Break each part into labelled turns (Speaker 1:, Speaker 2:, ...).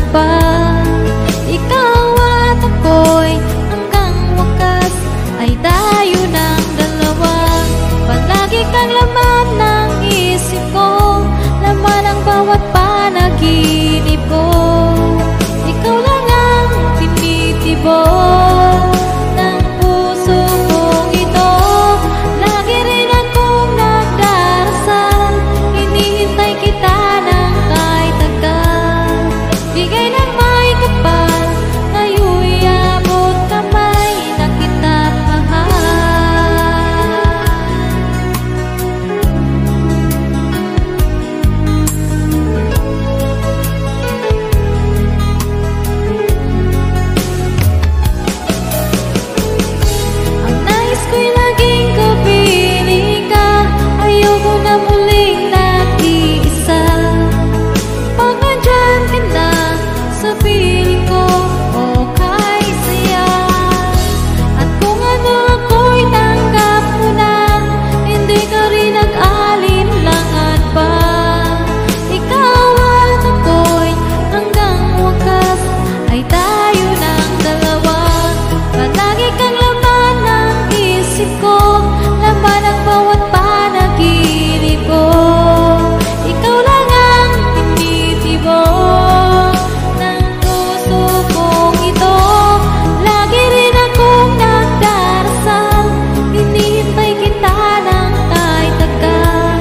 Speaker 1: pa. Ikaw at ako'y hanggang wakas ay tayo ng dalawa. Palagi kang laman ng isip ko, laman ang bawat panaginip ko. Ikaw lang ang tinitibok ng puso kong ito. Lagi rin akong nagdarasal, hinihintay kita ng kahit tagal. Bigay ng may kapal, ngayon'y abot kamay na kita mahal. Ang nais ko'y laging kapiling ka, ayoko na muling nag-iisa. Pag nandyan ka na sa piling ko, okay saya. At kung ano ako'y tanggap mo na, hindi ka rin nag-alinlangan pa. Ikaw at ako'y hanggang wakas ay tayo ng dalawa. Palagi kang laman ng isip ko, laman ang bawat panaginip ko. Ikaw lang ang tinitibok ng puso kong ito. Lagi rin akong nagdarasal, hinihintay kita ng kahit tagal.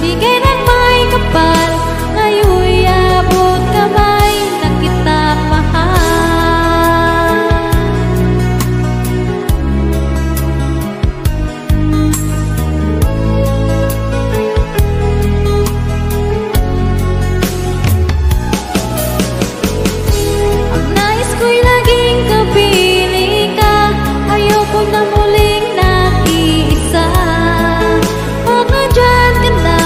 Speaker 1: Bigay ng may kapal, ngayon'y abot kamay na kita mahal. Ang nais ko'y laging kapiling ka, ayoko na muling nag-iisa. Pag nandyan ka na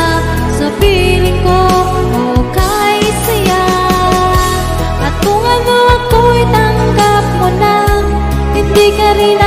Speaker 1: sa piling ko, okay saya. At kung ano ako'y tanggap mo na, hindi ka rin